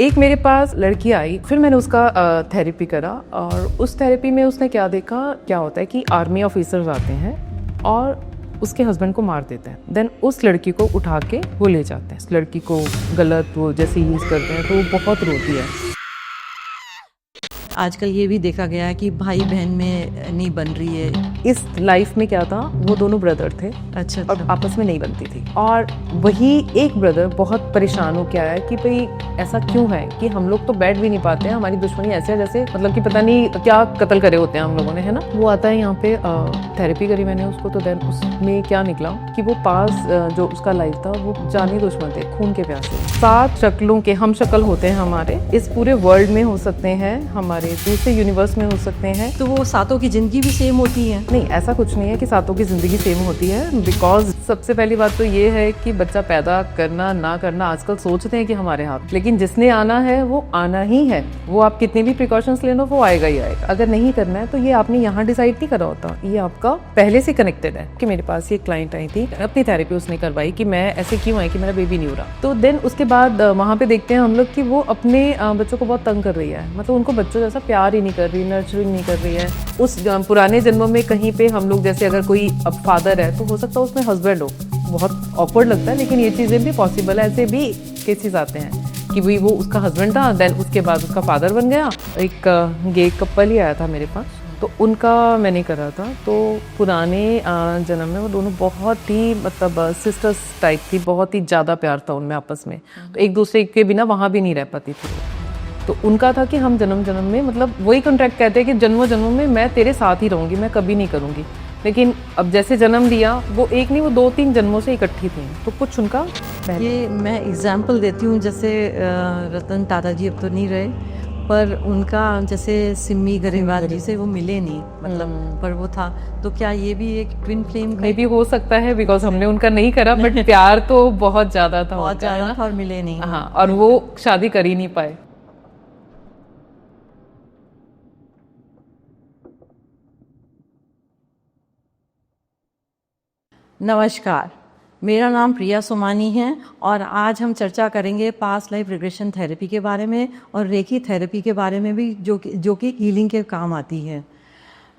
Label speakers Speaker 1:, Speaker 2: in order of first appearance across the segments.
Speaker 1: एक मेरे पास लड़की आई, फिर मैंने उसका थेरेपी करा और उस थेरेपी में उसने क्या देखा, क्या होता है कि आर्मी ऑफिसर्स आते हैं और उसके हस्बैंड को मार देते हैं। देन उस लड़की को उठा के वो ले जाते हैं। इस लड़की को गलत वो जैसे यूज़ करते हैं तो वो बहुत रोती है।
Speaker 2: आजकल ये भी देखा गया है कि भाई बहन में नहीं बन रही है।
Speaker 1: इस लाइफ में क्या था, वो दोनों ब्रदर थे
Speaker 2: अच्छा
Speaker 1: और आपस में नहीं बनती थी और वही एक ब्रदर बहुत परेशान हो के आया कि भाई ऐसा क्यों है कि हम लोग तो बैठ भी नहीं पाते हैं, हमारी दुश्मनी ऐसे है जैसे मतलब कि पता नहीं क्या कत्ल करे होते हैं हम लोगों ने, है ना। वो आता है यहाँ पे, थेरेपी करी मैंने उसको, तो देन उसमें क्या निकला कि वो पास जो उसका लाइफ था वो जानी दुश्मन थे, खून के प्यासे। 7 शक्लों के हम शक्ल होते हैं हमारे, इस पूरे वर्ल्ड में हो सकते हैं, हमारे दूसरे यूनिवर्स में हो सकते हैं।
Speaker 2: तो वो सातों की जिंदगी भी सेम होती है?
Speaker 1: नहीं, ऐसा कुछ नहीं है कि सातों की जिंदगी सेम होती है। बिकॉज सबसे पहली बात तो ये है कि बच्चा पैदा करना ना करना आजकल सोचते हैं कि हमारे हाथ, लेकिन जिसने आना है वो आना ही है। वो आप कितने भी प्रिकॉशंस ले लो वो आएगा ही आएगा। अगर नहीं करना है तो ये आपने यहाँ डिसाइड नहीं करा होता, ये आपका पहले से कनेक्टेड है। कि मेरे पास ये क्लाइंट आई थी, अपनी थेरेपी उसने करवाई कि मैं ऐसे क्यों आई कि मेरा बेबी नहीं हो रहा। तो देन उसके बाद वहाँ पे देखते हैं हम लोग कि वो अपने बच्चों को बहुत तंग कर रही है, मतलब उनको बच्चों जैसा प्यार ही नहीं कर रही, नर्चरिंग नहीं कर रही है। उस पुराने जन्मों में कहीं पे हम लोग जैसे अगर कोई अब फादर है तो हो सकता है उसमें हस्बैंड हो, बहुत ऑकवर्ड लगता है, लेकिन ये चीज़ें भी पॉसिबल है। ऐसे भी केसेस आते हैं कि भाई वो उसका हस्बैंड था, देन उसके बाद उसका फादर बन गया। एक गे कपल ही आया था मेरे पास, तो उनका मैंने करा था। तो पुराने जन्म में वो दोनों बहुत ही मतलब सिस्टर्स टाइप थी, बहुत ही ज़्यादा प्यार था उनमें आपस में, तो एक दूसरे के बिना वहाँ भी नहीं रह पाती थी। तो उनका था कि हम जन्म जन्म में, मतलब वही कॉन्ट्रैक्ट कहते हैं कि जन्मों जन्मों में मैं तेरे साथ ही रहूँगी, मैं कभी नहीं करूँगी। लेकिन अब जैसे जन्म लिया, वो एक नहीं वो 2-3 जन्मों से इकट्ठी थी, तो कुछ उनका
Speaker 2: ये मैं एग्जाम्पल देती हूँ। जैसे रतन टाटा जी अब तो नहीं रहे, पर उनका जैसे सिमी गरेवाल जी से वो मिले नहीं, मतलब पर वो था। तो क्या ये भी एक ट्विन फ्लेम
Speaker 1: मे भी हो सकता है, बिकॉज हमने उनका नहीं करा, बट प्यार तो बहुत ज़्यादा था,
Speaker 2: बहुत ज़्यादा था और मिले नहीं।
Speaker 1: हाँ, और वो शादी कर ही नहीं पाए।
Speaker 2: नमस्कार, मेरा नाम प्रिया सोमानी है और आज हम चर्चा करेंगे पास्ट लाइफ रिग्रेशन थेरेपी के बारे में और रेकी थेरेपी के बारे में भी, जो कि हीलिंग के काम आती है।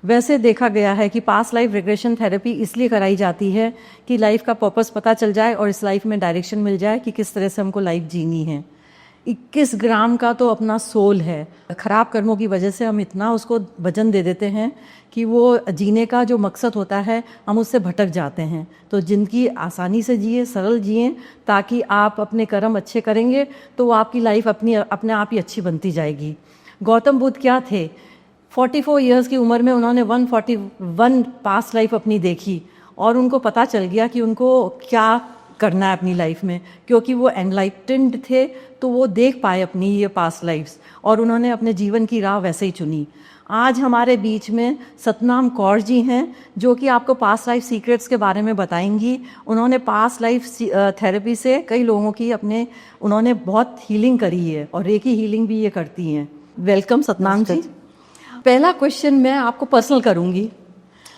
Speaker 2: वैसे देखा गया है कि पास्ट लाइफ रिग्रेशन थेरेपी इसलिए कराई जाती है कि लाइफ का पर्पस पता चल जाए और इस लाइफ में डायरेक्शन मिल जाए कि किस तरह से हमको लाइफ जीनी है। 21 ग्राम का तो अपना सोल है। खराब कर्मों की वजह से हम इतना उसको वजन दे देते हैं कि वो जीने का जो मकसद होता है हम उससे भटक जाते हैं। तो जिंदगी आसानी से जिए, सरल जिए, ताकि आप अपने कर्म अच्छे करेंगे तो वो आपकी लाइफ अपने आप ही अच्छी बनती जाएगी। गौतम बुद्ध क्या थे? 44 इयर्स की उम्र में उन्होंने 141 पास्ट लाइफ अपनी देखी और उनको पता चल गया कि उनको क्या करना है अपनी लाइफ में, क्योंकि वो एनलाइटेंड थे। तो वो देख पाए अपनी ये पास्ट लाइफ्स और उन्होंने अपने जीवन की राह वैसे ही चुनी। आज हमारे बीच में सतनाम कौर जी हैं, जो कि आपको पास्ट लाइफ सीक्रेट्स के बारे में बताएंगी। उन्होंने पास्ट लाइफ थेरेपी से कई लोगों की उन्होंने बहुत हीलिंग करी है और रेकी हीलिंग भी ये करती हैं। वेलकम सतनाम जी। पहला क्वेश्चन मैं आपको पर्सनल करूंगी,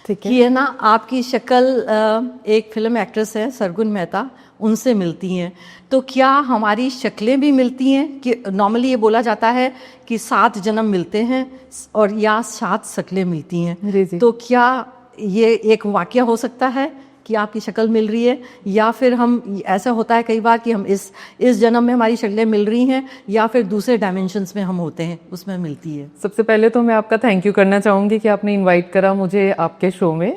Speaker 2: ठीक है? कि है ना, आपकी शक्ल एक फिल्म एक्ट्रेस है सरगुन मेहता, उनसे मिलती हैं। तो क्या हमारी शक्लें भी मिलती हैं? कि नॉर्मली ये बोला जाता है कि 7 जन्म मिलते हैं और या 7 शक्लें मिलती हैं।
Speaker 1: जी जी।
Speaker 2: तो क्या ये एक वाकया हो सकता है कि आपकी शक्ल मिल रही है, या फिर हम ऐसा होता है कई बार कि हम इस जन्म में हमारी शक्लें मिल रही हैं या फिर दूसरे डायमेंशंस में हम होते हैं, उसमें मिलती है?
Speaker 1: सबसे पहले तो मैं आपका थैंक यू करना चाहूँगी कि आपने इनवाइट करा मुझे आपके शो में।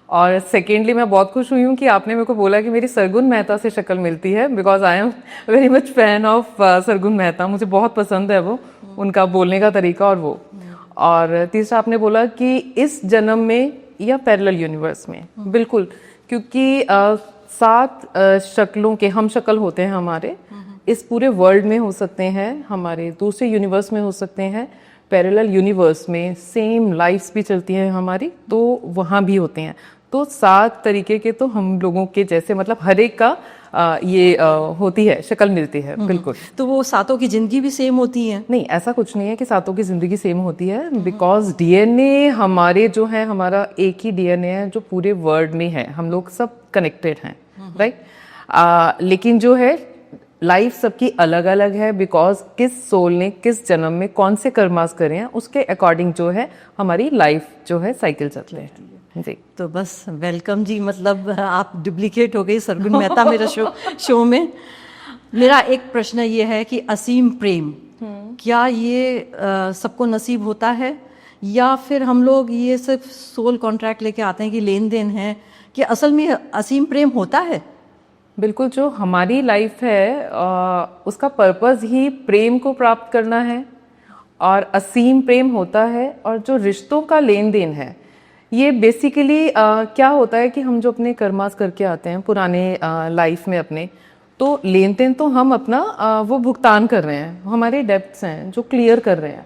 Speaker 1: और सेकेंडली मैं बहुत खुश हुई हूँ कि आपने मेरे को बोला कि मेरी सरगुन मेहता से शक्ल मिलती है, because I am very much fan of Sargun Mehta. मुझे बहुत पसंद है वो, उनका बोलने का तरीका और वो। और तीसरा आपने बोला कि इस जन्म में या पैरेलल यूनिवर्स में, बिल्कुल, क्योंकि 7 शक्लों के हम शक्ल होते हैं हमारे, इस पूरे वर्ल्ड में हो सकते हैं, हमारे दूसरे यूनिवर्स में हो सकते हैं, पैरेलल यूनिवर्स में सेम लाइफ्स भी चलती हैं हमारी, तो वहाँ भी होते हैं। तो 7 तरीके के तो हम लोगों के जैसे, मतलब हर एक का होती है, शक्ल मिलती है, बिल्कुल।
Speaker 2: तो वो सातों की जिंदगी भी सेम होती है?
Speaker 1: नहीं, ऐसा कुछ नहीं है कि सातों की जिंदगी सेम होती है, बिकॉज डीएनए हमारे जो है, हमारा एक ही डीएनए है जो पूरे वर्ल्ड में है, हम लोग सब कनेक्टेड हैं, राइट। लेकिन जो है लाइफ सबकी अलग अलग है, बिकॉज किस सोल ने किस जन्म में कौन से कर्मास करे हैं उसके अकॉर्डिंग जो है हमारी लाइफ जो है साइकिल चलते हैं जी।
Speaker 2: तो बस वेलकम जी, मतलब आप डुप्लीकेट हो गई सरगुन मेहता मेरा शो में। मेरा एक प्रश्न ये है कि असीम प्रेम क्या ये सबको नसीब होता है, या फिर हम लोग ये सिर्फ सोल कॉन्ट्रैक्ट लेके आते हैं कि लेन देन है, कि असल में असीम प्रेम होता है?
Speaker 1: बिल्कुल, जो हमारी लाइफ है उसका पर्पस ही प्रेम को प्राप्त करना है और असीम प्रेम होता है। और जो रिश्तों का लेन देन है ये बेसिकली क्या होता है कि हम जो अपने कर्मास करके आते हैं पुराने लाइफ में अपने, तो लेन देन तो हम अपना वो भुगतान कर रहे हैं, हमारे डेब्ट्स हैं जो क्लियर कर रहे हैं,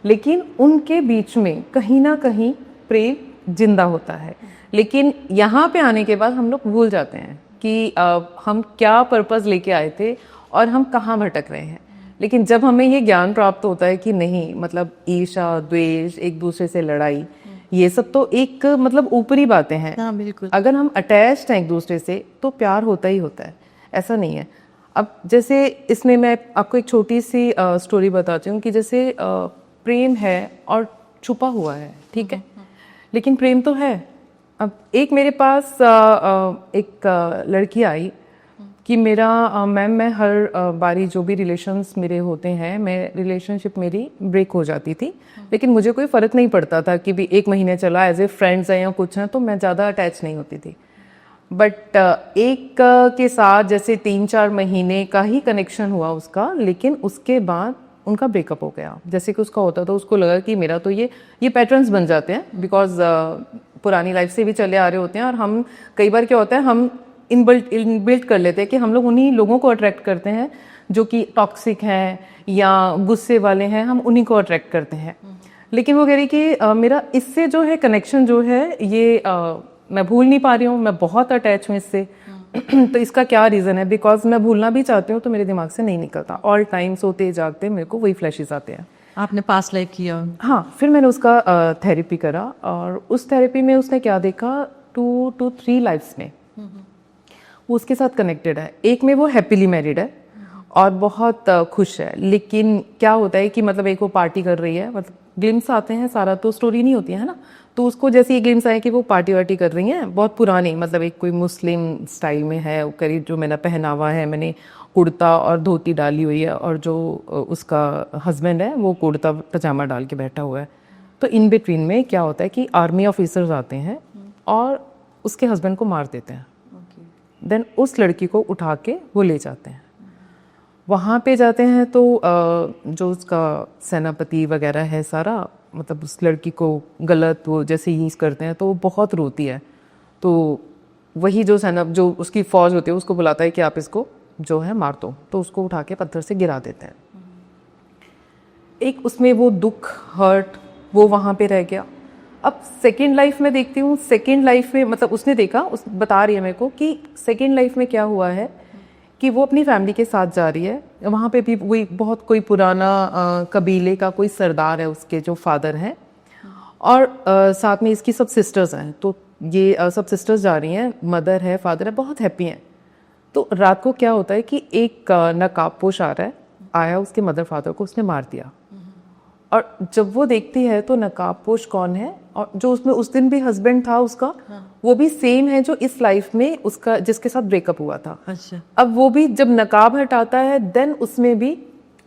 Speaker 1: लेकिन उनके बीच में कहीं ना कहीं प्रेम जिंदा होता है। लेकिन यहाँ पे आने के बाद हम लोग भूल जाते हैं कि हम क्या पर्पस लेके आए थे और हम कहाँ भटक रहे हैं। लेकिन जब हमें ये ज्ञान प्राप्त होता है कि नहीं, मतलब ईर्ष्या, द्वेष, एक दूसरे से लड़ाई, ये सब तो एक मतलब ऊपरी बातें हैं।
Speaker 2: हाँ बिल्कुल।
Speaker 1: अगर हम अटैच्ड हैं एक दूसरे से तो प्यार होता ही होता है, ऐसा नहीं है। अब जैसे इसमें मैं आपको एक छोटी सी स्टोरी बताती हूँ कि जैसे प्रेम है और छुपा हुआ है, ठीक है, लेकिन प्रेम तो है। अब एक मेरे पास एक लड़की आई कि मेरा मैम, मैं हर बारी जो भी रिलेशंस मेरे होते हैं, मैं रिलेशनशिप मेरी ब्रेक हो जाती थी, लेकिन मुझे कोई फ़र्क नहीं पड़ता था कि भी 1 महीने चला, एज ए फ्रेंड्स हैं या कुछ हैं, तो मैं ज़्यादा अटैच नहीं होती थी। बट एक के साथ जैसे 3-4 महीने का ही कनेक्शन हुआ उसका, लेकिन उसके बाद उनका ब्रेकअप हो गया। जैसे कि उसका होता था, उसको लगा कि मेरा तो ये पैटर्न्स बन जाते हैं, बिकॉज पुरानी लाइफ से भी चले आ रहे होते हैं। और हम कई बार क्या होता है, हम इनबिल्ट कर लेते हैं कि हम लोग उन्हीं लोगों को अट्रैक्ट करते हैं जो कि टॉक्सिक हैं या गुस्से वाले हैं, हम उन्हीं को अट्रैक्ट करते हैं। लेकिन वो कह रही कि मेरा इससे जो है कनेक्शन जो है ये मैं भूल नहीं पा रही हूँ, मैं बहुत अटैच हूँ इससे। तो इसका क्या रीज़न है? बिकॉज मैं भूलना भी चाहती हूँ तो मेरे दिमाग से नहीं निकलता, ऑल टाइम सोते जागते मेरे को वही फ्लैशेस आते हैं।
Speaker 2: आपने पास्ट लाइफ किया?
Speaker 1: हाँ, फिर मैंने उसका थेरेपी करा और उस थेरेपी में उसने क्या देखा, 2 to 3 लाइफ्स में वो उसके साथ कनेक्टेड है। एक में वो हैप्पीली मैरिड है और बहुत खुश है, लेकिन क्या होता है कि मतलब एक वो पार्टी कर रही है, मतलब ग्लिम्स आते हैं, सारा तो स्टोरी नहीं होती है ना, तो उसको जैसे ये ग्लिम्स आए कि वो पार्टी वार्टी कर रही हैं, बहुत पुरानी, मतलब एक कोई मुस्लिम स्टाइल में है, वो करीब जो मेरा पहनावा है, मैंने कुर्ता और धोती डाली हुई है और जो उसका हस्बैंड है वो कुर्ता पजामा डाल के बैठा हुआ है। तो इन बिटवीन में क्या होता है कि आर्मी ऑफिसर्स आते हैं और उसके हस्बैंड को मार देते हैं। देन उस लड़की को उठा के वो ले जाते हैं। वहाँ पे जाते हैं तो जो उसका सेनापति वगैरह है सारा, मतलब उस लड़की को गलत वो जैसे यूज़ करते हैं तो वो बहुत रोती है। तो वही जो जो उसकी फौज होती है उसको बुलाता है कि आप इसको जो है मार दो, तो उसको उठा के पत्थर से गिरा देते हैं। एक उसमें वो दुख, हर्ट, वो वहाँ पे रह गया। अब सेकेंड लाइफ में देखती हूँ, सेकेंड लाइफ में मतलब उसने देखा, उस बता रही है मेरे को कि सेकेंड लाइफ में क्या हुआ है कि वो अपनी फैमिली के साथ जा रही है। वहाँ पे भी वही बहुत कोई पुराना कबीले का कोई सरदार है, उसके जो फादर हैं, और साथ में इसकी सब सिस्टर्स हैं। तो ये सब सिस्टर्स जा रही हैं, मदर है, फादर है, बहुत हैप्पी हैं। तो रात को क्या होता है कि एक नकाबपोश आ रहा है, आया, उसके मदर फादर को उसने मार दिया। और जब वो देखती है तो नकाबपोश कौन है, और जो उसमें उस दिन भी हस्बैंड था उसका, वो भी सेम है जो इस लाइफ में उसका जिसके साथ ब्रेकअप हुआ था।
Speaker 2: अच्छा।
Speaker 1: अब वो भी जब नकाब हटाता है देन उसमें भी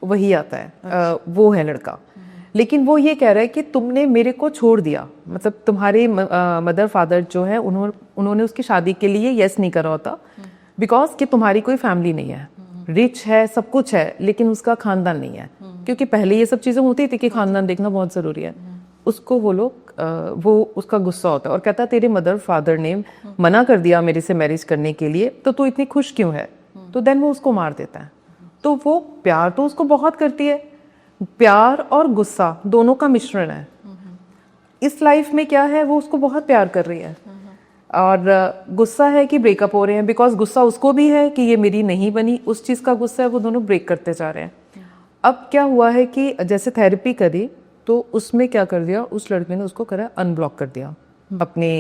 Speaker 1: वही आता है। अच्छा। वो है लड़का, लेकिन वो ये कह रहा है कि तुमने मेरे को छोड़ दिया, मतलब तुम्हारे मदर फादर जो है उन्होंने उसकी शादी के लिए यस नहीं करा होता, बिकॉज कि तुम्हारी कोई फैमिली नहीं है, रिच है, सब कुछ है, लेकिन उसका खानदान नहीं है। क्योंकि पहले ये सब चीज़ें होती थी कि खानदान देखना बहुत ज़रूरी है। उसको वो लोग वो उसका गुस्सा होता है और कहता है तेरे मदर फादर ने मना कर दिया मेरे से मैरिज करने के लिए, तो तू इतनी खुश क्यों है? तो देन वो उसको मार देता है। तो वो प्यार तो उसको बहुत करती है, प्यार और गुस्सा दोनों का मिश्रण है। इस लाइफ में क्या है, वो उसको बहुत प्यार कर रही है और गुस्सा है कि ब्रेकअप हो रहे हैं, बिकॉज गुस्सा उसको भी है कि ये मेरी नहीं बनी, उस चीज़ का गुस्सा है, वो दोनों ब्रेक करते जा रहे हैं। अब क्या हुआ है कि जैसे थेरेपी करी तो उसमें क्या कर दिया, उस लड़के ने उसको करा अनब्लॉक कर दिया अपने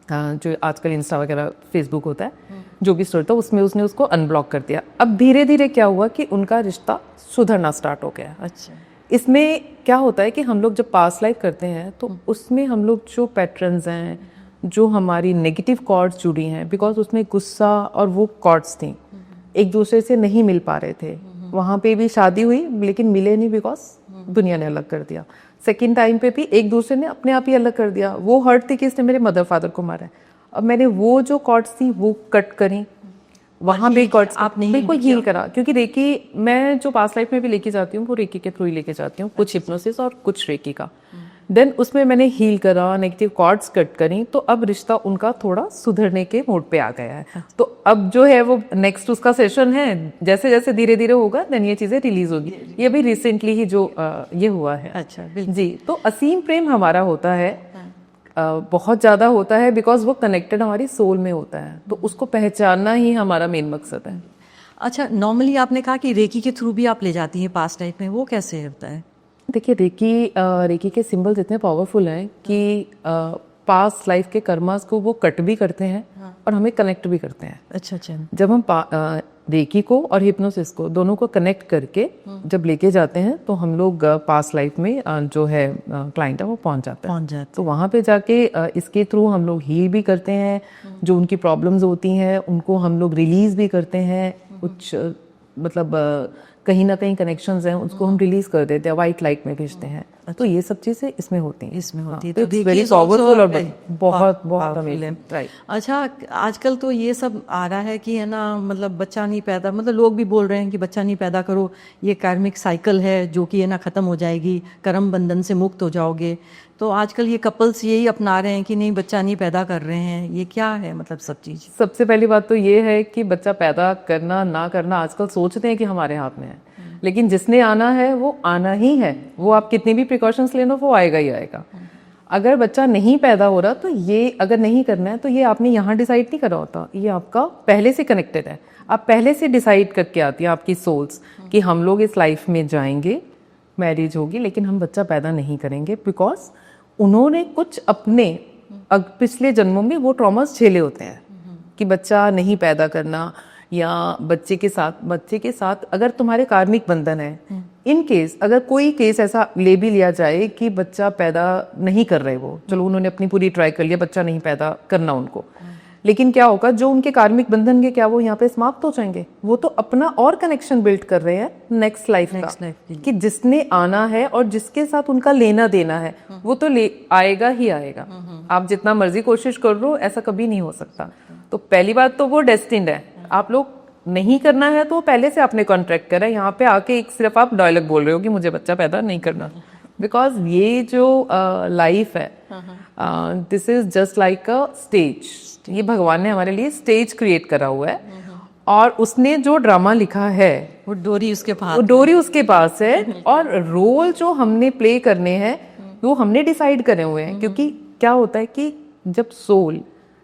Speaker 1: जो आजकल इंस्टा वगैरह फेसबुक होता है, जो भी स्टोरी था उसमें उसने उसको अनब्लॉक कर दिया। अब धीरे धीरे क्या हुआ कि उनका रिश्ता सुधरना स्टार्ट हो गया।
Speaker 2: अच्छा।
Speaker 1: इसमें क्या होता है कि हम लोग जब पास्ट लाइफ करते हैं तो उसमें हम लोग जो पैटर्न्स हैं, जो हमारी नेगेटिव कॉर्ड्स जुड़ी हैं, बिकॉज उसमें गुस्सा और वो कॉर्ड्स थी, एक दूसरे से नहीं मिल पा रहे थे। वहाँ पे भी शादी हुई लेकिन मिले नहीं, बिकॉज दुनिया ने अलग कर दिया। सेकेंड टाइम पे भी एक दूसरे ने अपने आप ही अलग कर दिया। वो हर्ट थी कि इसने मेरे मदर फादर को मारा है। अब मैंने वो जो कॉर्ड्स थी वो कट करी, वहाँ भी कॉर्ड्स आपने बिल्कुल हील करा। क्योंकि रेकी मैं जो पास्ट लाइफ में भी लेके जाती हूँ वो रेकी के थ्रू ही लेके जाती हूँ, कुछ हिप्नोसिस और कुछ रेकी का। देन उसमें मैंने हील करा, नेगेटिव कॉर्ड्स कट करी, तो अब रिश्ता उनका थोड़ा सुधरने के मोड पे आ गया है। तो अब जो है वो नेक्स्ट उसका सेशन है, जैसे जैसे धीरे धीरे होगा देन ये चीजें रिलीज होगी। ये भी रिसेंटली ही जो ये हुआ है।
Speaker 2: अच्छा,
Speaker 1: जी। तो असीम प्रेम हमारा होता है, बहुत ज़्यादा होता है, बिकॉज वो कनेक्टेड हमारी सोल में होता है, तो उसको पहचानना ही हमारा मेन मकसद है।
Speaker 2: अच्छा, नॉर्मली आपने कहा कि रेकी के थ्रू भी आप ले जाती हैं पास्ट लाइफ में, वो कैसे होता है?
Speaker 1: देखिए रेकी के सिंबल्स इतने पावरफुल हैं कि पास्ट लाइफ के कर्मास को वो कट भी करते हैं और हमें कनेक्ट भी करते हैं।
Speaker 2: अच्छा अच्छा।
Speaker 1: जब हम रेकी को और हिप्नोसिस को दोनों को कनेक्ट करके जब लेके जाते हैं तो हम लोग पास्ट लाइफ में जो है क्लाइंट है वो पहुंच जाता है। तो वहाँ पे जाके इसके थ्रू हम लोग हील भी करते हैं, जो उनकी प्रॉब्लम्स होती हैं उनको हम लोग रिलीज भी करते हैं। कुछ मतलब कहीं ना कहीं कनेक्शंस हैं उसको हम रिलीज कर देते हैं, वाइट लाइट में भेजते हैं। तो ये सब चीजें इसमें होती हैं।
Speaker 2: तो
Speaker 1: वेरी पावरफुल और बहुत बहुत अमेजिंग। राइट।
Speaker 2: अच्छा, आजकल तो ये सब आ रहा है कि है ना, मतलब बच्चा नहीं पैदा, मतलब लोग भी बोल रहे हैं कि बच्चा नहीं पैदा करो, ये कार्मिक साइकिल है जो कि है ना खत्म हो जाएगी, कर्म बंधन से मुक्त हो जाओगे। तो आजकल ये कपल्स यही अपना रहे हैं कि नहीं बच्चा नहीं पैदा कर रहे हैं, ये क्या है मतलब सब चीज?
Speaker 1: सबसे पहली बात तो ये है कि बच्चा पैदा करना ना करना आजकल सोचते हैं कि हमारे हाथ में है, लेकिन जिसने आना है वो आना ही है। वो आप कितनी भी प्रिकॉशंस ले लो वो आएगा ही आएगा। अगर बच्चा नहीं पैदा हो रहा तो ये अगर नहीं करना है तो ये आपने यहाँ डिसाइड नहीं करा होता, ये आपका पहले से कनेक्टेड है। आप पहले से डिसाइड करके आती है आपकी सोल्स कि हम लोग इस लाइफ में जाएंगे, मैरिज होगी, लेकिन हम बच्चा पैदा नहीं करेंगे, बिकॉज उन्होंने कुछ अपने पिछले जन्मों में वो ट्रॉमास झेले होते हैं कि बच्चा नहीं पैदा करना, या बच्चे के साथ अगर तुम्हारे कार्मिक बंधन है, इन केस अगर कोई केस ऐसा ले भी लिया जाए कि बच्चा पैदा नहीं कर रहे, वो चलो उन्होंने अपनी पूरी ट्राई कर लिया, बच्चा नहीं पैदा करना उनको, लेकिन क्या होगा जो उनके कार्मिक बंधन के क्या वो यहाँ पे समाप्त हो जाएंगे? वो तो अपना और कनेक्शन बिल्ड कर रहे हैं नेक्स्ट लाइफ का, कि जिसने आना है और जिसके साथ उनका लेना देना है वो तो ले आएगा ही आएगा। आप जितना मर्जी कोशिश कर लो ऐसा कभी नहीं हो सकता। तो पहली बात तो वो डेस्टिन्ड है, आप लोग नहीं करना है तो पहले से आपने कॉन्ट्रैक्ट करा है। यहाँ पे आके एक सिर्फ आप डायलॉग बोल रहे हो कि मुझे बच्चा पैदा नहीं करना, बिकॉज ये जो लाइफ है this is just like a stage. ये भगवान ने हमारे लिए स्टेज क्रिएट करा हुआ है और उसने जो ड्रामा लिखा है
Speaker 2: वो डोरी उसके पास
Speaker 1: है और रोल जो हमने प्ले करने हैं वो हमने डिसाइड करे हुए हैं। क्योंकि क्या होता है कि जब सोल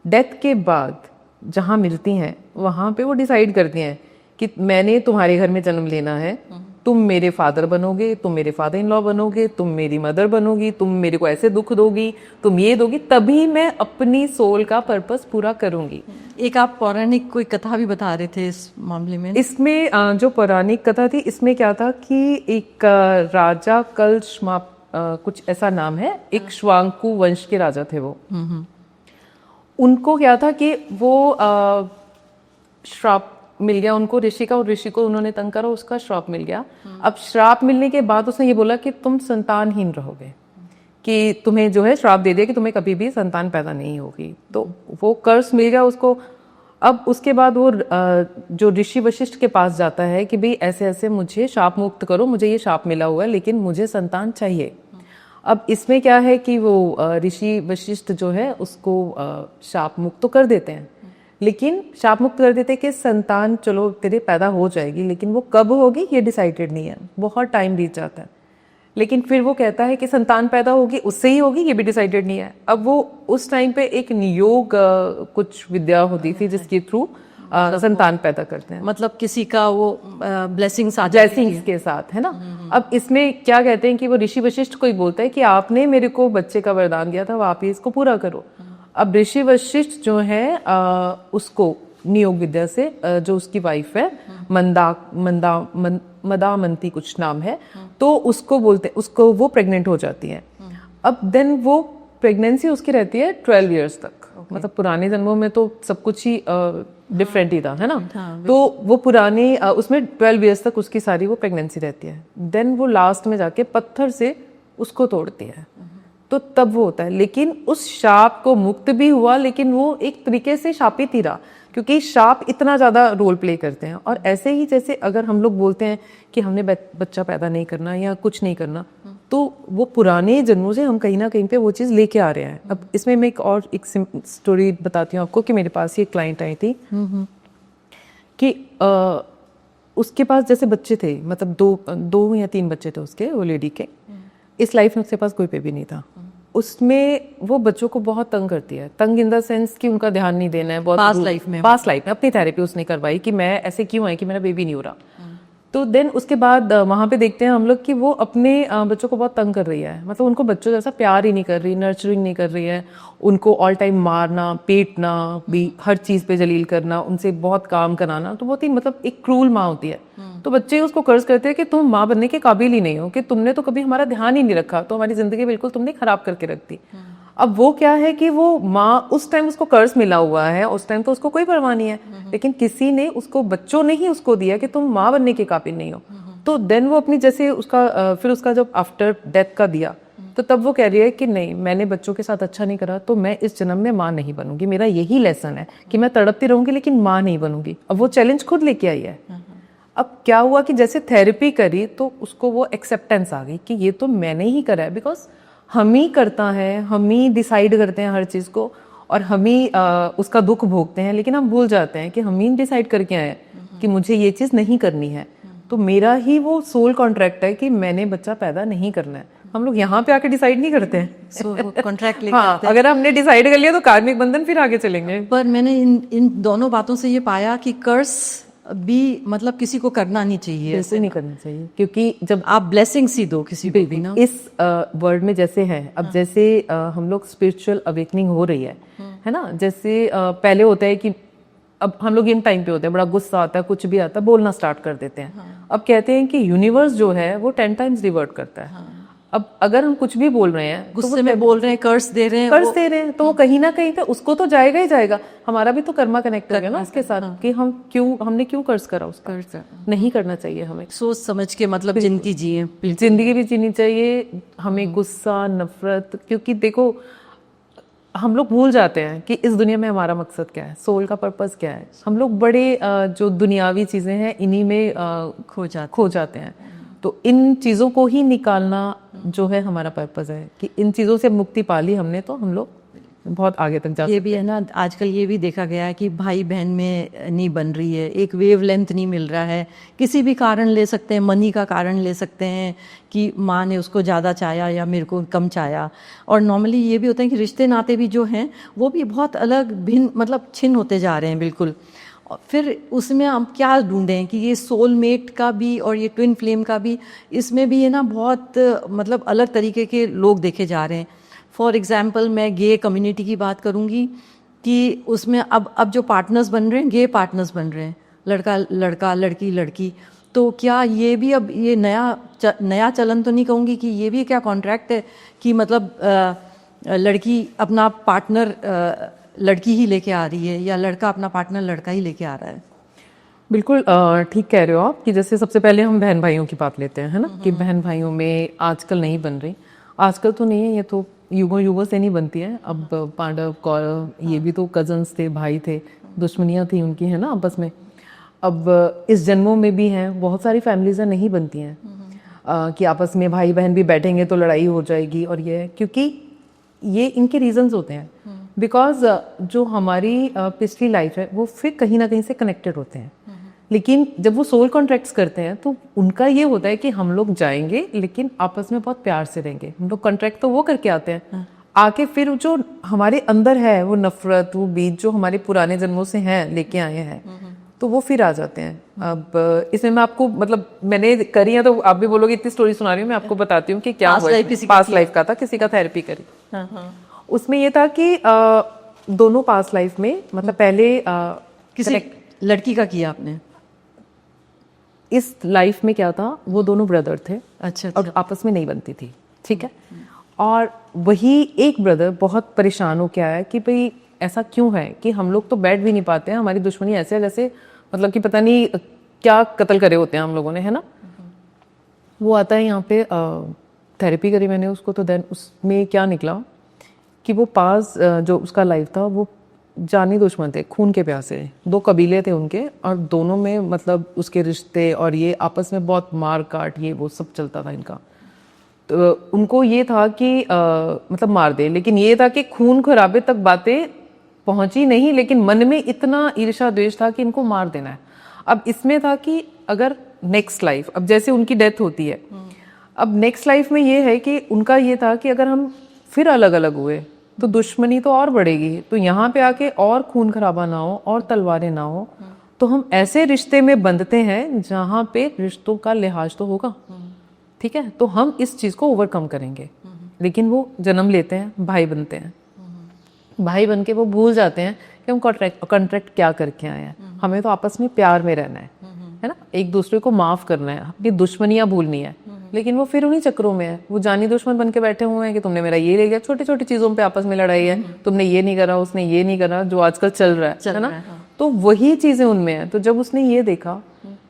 Speaker 1: डेथ के बाद जहाँ मिलती हैं वहाँ पे वो डिसाइड करती हैं कि मैंने तुम्हारे घर में जन्म लेना है, तुम मेरे फादर बनोगे, तुम मेरे फादर इन लॉ बनोगे, तुम मेरी मदर बनोगी, तुम मेरे को ऐसे दुख दोगी, तुम ये दोगी, तभी मैं अपनी सोल का पर्पस पूरा करूंगी।
Speaker 2: एक आप पौराणिक कोई कथा भी बता रहे थे इस मामले में।
Speaker 1: इसमें जो पौराणिक कथा थी इसमें क्या था कि एक राजा कलशमाप कुछ ऐसा नाम है, एक श्वांकु वंश के राजा थे वो। उनको क्या था कि वो श्राप मिल गया उनको ऋषि का, और ऋषि को उन्होंने तंग करा, उसका श्राप मिल गया। अब श्राप मिलने के बाद उसने ये बोला कि तुम संतानहीन रहोगे, कि तुम्हें जो है श्राप दे दिया कि तुम्हें कभी भी संतान पैदा नहीं होगी। तो वो कर्स मिल गया उसको। अब उसके बाद वो जो ऋषि वशिष्ठ के पास जाता है कि भाई ऐसे ऐसे मुझे शाप मुक्त करो, मुझे ये शाप मिला हुआ है लेकिन मुझे संतान चाहिए। अब इसमें क्या है कि वो ऋषि वशिष्ठ जो है उसको शाप मुक्त तो कर देते हैं, लेकिन शाप मुक्त कर देते कि संतान चलो तेरे पैदा हो जाएगी, लेकिन वो कब होगी ये डिसाइडेड नहीं है, बहुत टाइम बीत जाता है। लेकिन फिर वो कहता है कि संतान पैदा होगी, उससे ही होगी, ये भी डिसाइडेड नहीं है। अब वो उस टाइम पे एक नियोग कुछ विद्या होती थी जिसके थ्रू संतान पैदा करते हैं,
Speaker 2: मतलब किसी का वो ब्लेसिंग्स
Speaker 1: के साथ, है ना। अब इसमें क्या कहते हैं कि वो ऋषि वशिष्ठ को ही बोलता है कि आपने मेरे को बच्चे का वरदान दिया था, अब आप ही इसको पूरा करो। अब ऋषि वशिष्ठ जो है उसको नियोग विद्या से जो उसकी वाइफ है मदामंती कुछ नाम है, तो उसको बोलते, उसको वो प्रेग्नेंट हो जाती है। अब देन वो प्रेगनेंसी उसकी रहती है 12 इयर्स तक। मतलब पुराने जन्मों में तो सब कुछ ही डिफरेंट ही था, है ना। तो वो पुराने उसमें 12 इयर्स तक उसकी सारी वो प्रेगनेंसी रहती है। देन वो लास्ट में जाके पत्थर से उसको तोड़ती है, तो तब वो होता है। लेकिन उस शाप को मुक्त भी हुआ, लेकिन वो एक तरीके से शापित ही रहा, क्योंकि शाप इतना ज़्यादा रोल प्ले करते हैं। और ऐसे ही जैसे अगर हम लोग बोलते हैं कि हमने बच्चा पैदा नहीं करना या कुछ नहीं करना, तो वो पुराने जन्मों से हम कहीं ना कहीं पे वो चीज़ लेके आ रहे हैं। अब इसमें मैं एक स्टोरी बताती हूँ आपको कि मेरे पास ये क्लाइंट आई थी कि उसके पास जैसे बच्चे थे, मतलब दो या 3 बच्चे थे उसके, वो लेडी के। इस लाइफ में उसके पास कोई बेबी नहीं था। उसमें वो बच्चों को बहुत तंग करती है, तंग इन द सेंस कि उनका ध्यान नहीं देना है। बहुत पास्ट लाइफ में अपनी थेरेपी उसने करवाई कि मैं ऐसे क्यों है कि मेरा बेबी नहीं हो रहा। तो देन उसके बाद वहाँ पे देखते हैं हम लोग कि वो अपने बच्चों को बहुत तंग कर रही है। मतलब उनको बच्चों जैसा प्यार ही नहीं कर रही, नर्चरिंग नहीं कर रही है। उनको ऑल टाइम मारना, पीटना भी, हर चीज़ पे जलील करना, उनसे बहुत काम कराना। तो बहुत ही मतलब एक क्रूल माँ होती है। तो बच्चे उसको कर्ज करते हैं कि तुम माँ बनने के काबिल ही नहीं हो, कि तुमने तो कभी हमारा ध्यान ही नहीं रखा, तो हमारी ज़िंदगी बिल्कुल तुमने खराब करके रख दी। अब वो क्या है कि वो माँ उस टाइम उसको कर्ज मिला हुआ है, उस टाइम तो उसको कोई परवाह नहीं है, लेकिन किसी ने उसको, बच्चों ने ही उसको दिया कि तुम माँ बनने के काबिल नहीं हो। तो देन वो अपनी जैसे उसका फिर उसका जब आफ्टर डेथ का दिया, तो तब वो कह रही है कि नहीं, मैंने बच्चों के साथ अच्छा नहीं करा, तो मैं इस जन्म में माँ नहीं बनूंगी। मेरा यही लेसन है कि मैं तड़पती रहूंगी लेकिन माँ नहीं बनूंगी। अब वो चैलेंज खुद लेके आई है। अब क्या हुआ कि जैसे थेरेपी करी तो उसको वो एक्सेप्टेंस आ गई कि ये तो मैंने ही करा है, बिकॉज हम ही करता है, हम ही डिसाइड करते हैं हर चीज़ को, और हम ही उसका दुख भोगते हैं। लेकिन हम भूल जाते हैं कि हम ही डिसाइड करके आए हैं कि मुझे ये चीज़ नहीं करनी है। तो मेरा ही वो सोल कॉन्ट्रैक्ट है कि मैंने बच्चा पैदा नहीं करना है। हम लोग यहाँ पे आके डिसाइड नहीं करते हैं।
Speaker 2: कॉन्ट्रैक्ट
Speaker 1: हाँ, अगर हमने डिसाइड कर लिया तो कार्मिक बंधन फिर आगे चलेंगे।
Speaker 2: पर मैंने इन दोनों बातों से ये पाया कि कर्ज भी मतलब किसी को करना नहीं चाहिए,
Speaker 1: ऐसे नहीं करना चाहिए, क्योंकि जब
Speaker 2: आप ब्लेसिंग्स ही दो किसी को भी ना।
Speaker 1: इस वर्ल्ड में जैसे है अब, जैसे हम लोग स्पिरिचुअल अवेकनिंग हो रही है ना। जैसे पहले होता है कि अब हम लोग इन टाइम पे होते हैं, बड़ा गुस्सा आता है, कुछ भी आता है, बोलना स्टार्ट कर देते हैं। अब कहते हैं कि यूनिवर्स जो है वो 10 टाइम्स रिवर्ट करता है। अब अगर हम कुछ भी बोल रहे हैं,
Speaker 2: गुस्से में बोल रहे हैं, कर्ज दे रहे हैं,
Speaker 1: तो वो कहीं ना कहीं पे उसको तो जाएगा ही जाएगा। हमारा भी तो कर्मा कनेक्ट हो गया ना उसके साथ कि हमने क्यों कर्ज करा, उसका नहीं करना चाहिए। हमें
Speaker 2: सोच समझ के मतलब जिंदगी जिए,
Speaker 1: जिंदगी भी जीनी चाहिए। हमें गुस्सा, नफरत, क्योंकि देखो हम लोग भूल जाते हैं कि इस दुनिया में हमारा मकसद क्या है, सोल का पर्पस क्या है। हम लोग बड़े जो दुनियावी चीजें हैं इन्हीं में खो जाते हैं। तो इन चीज़ों को ही निकालना जो है हमारा पर्पस है, कि इन चीज़ों से मुक्ति पा ली हमने तो हम लोग बहुत आगे तक जा सकते।
Speaker 2: ये भी है ना, आजकल ये भी देखा गया है कि भाई बहन में नहीं बन रही है, एक वेव लेंथ नहीं मिल रहा है। किसी भी कारण ले सकते हैं, मनी का कारण ले सकते हैं कि माँ ने उसको ज़्यादा चाहा या मेरे को कम चाहा। और नॉर्मली ये भी होता है कि रिश्ते नाते भी जो हैं वो भी बहुत अलग भिन्न मतलब छिन्न होते जा रहे हैं बिल्कुल। फिर उसमें हम क्या ढूंढें कि ये सोलमेट का भी और ये ट्विन फ्लेम का भी, इसमें भी है ना बहुत मतलब अलग तरीके के लोग देखे जा रहे हैं। फॉर एग्जांपल मैं गे कम्युनिटी की बात करूंगी कि उसमें अब जो पार्टनर्स बन रहे हैं, गे पार्टनर्स बन रहे हैं, लड़का लड़का, लड़की लड़की। तो क्या ये भी अब ये नया चलन तो नहीं कहूँगी कि ये भी क्या कॉन्ट्रैक्ट है कि मतलब लड़की अपना पार्टनर लड़की ही लेके आ रही है या लड़का अपना पार्टनर लड़का ही लेके आ रहा है।
Speaker 1: बिल्कुल ठीक कह रहे हो आप कि जैसे सबसे पहले हम बहन भाइयों की बात लेते हैं, है ना, कि बहन भाइयों में आजकल नहीं बन रही। आजकल तो नहीं है, ये तो युगों से नहीं बनती है। अब पांडव कौरव ये भी तो कजन्स थे, भाई थे, दुश्मनियाँ थी उनकी, है ना, आपस में। अब इस जन्मों में भी हैं, बहुत सारी फैमिलीज़ नहीं बनती हैं कि आपस में भाई बहन भी बैठेंगे तो लड़ाई हो जाएगी। और ये क्योंकि ये इनके रीजंस होते हैं, बिकॉज जो हमारी पिछली लाइफ है वो फिर कहीं ना कहीं से कनेक्टेड होते हैं। लेकिन जब वो सोल कॉन्ट्रैक्ट्स करते हैं तो उनका ये होता है कि हम लोग जाएंगे लेकिन आपस में बहुत प्यार से रहेंगे। हम लोग कॉन्ट्रैक्ट तो वो करके आते हैं, आके फिर जो हमारे अंदर है वो नफरत, वो बीज जो हमारे पुराने जन्मों से हैं लेके आए हैं, तो वो फिर आ जाते हैं। अब इसमें मैं आपको मतलब मैंने करी है तो आप भी बोलोगे इतनी स्टोरी सुना रही हूँ, मैं आपको बताती हूँ कि क्या हुआ। पास्ट लाइफ का था, किसी का थेरेपी करी। उसमें ये था कि दोनों पास्ट लाइफ में मतलब पहले
Speaker 2: किसी लड़की का किया आपने?
Speaker 1: इस लाइफ में क्या था, वो दोनों ब्रदर थे
Speaker 2: अच्छा,
Speaker 1: और आपस में नहीं बनती थी, ठीक है। और वही एक ब्रदर बहुत परेशान हो के आया कि भाई ऐसा क्यों है कि हम लोग तो बैठ भी नहीं पाते हैं, हमारी दुश्मनी ऐसे है जैसे मतलब कि पता नहीं क्या कत्ल करे होते हैं हम लोगों ने, है ना। वो आता है यहाँ पे, थेरेपी करी मैंने उसको, तो देन उसमें क्या निकला कि वो पास जो उसका लाइफ था वो जानी दुश्मन थे, खून के प्यासे, दो कबीले थे उनके, और दोनों में मतलब उसके रिश्ते और ये आपस में बहुत मार काट ये वो सब चलता था इनका। तो उनको ये था कि मतलब मार दे, लेकिन ये था कि खून खराबे तक बातें पहुंची नहीं, लेकिन मन में इतना ईर्ष्या द्वेष था कि इनको मार देना है। अब इसमें था कि अगर नेक्स्ट लाइफ, अब जैसे उनकी डेथ होती है, अब नेक्स्ट लाइफ में ये है कि उनका ये था कि अगर हम फिर अलग अलग हुए तो दुश्मनी तो और बढ़ेगी, तो यहाँ पे आके और खून खराबा ना हो और तलवारें ना हो, तो हम ऐसे रिश्ते में बंधते हैं जहाँ पे रिश्तों का लिहाज तो होगा, ठीक है। तो हम इस चीज को ओवरकम करेंगे। लेकिन वो जन्म लेते हैं, भाई बनते हैं, भाई बन के वो भूल जाते हैं कि हम कॉन्ट्रैक्ट क्या करके आए हैं। हमें तो आपस में प्यार में रहना है ना, एक दूसरे को माफ करना है, अपनी दुश्मनियां भूलनी है। लेकिन वो फिर उन्हीं चक्रों में है, वो जानी दुश्मन बन के बैठे हुए हैं कि तुमने मेरा ये ले गया, छोटी छोटी चीजों पे आपस में लड़ाई है, तुमने ये नहीं करा, उसने ये नहीं करा, जो आजकल चल रहा है ना। तो वही चीजें उनमें है। तो जब उसने ये देखा,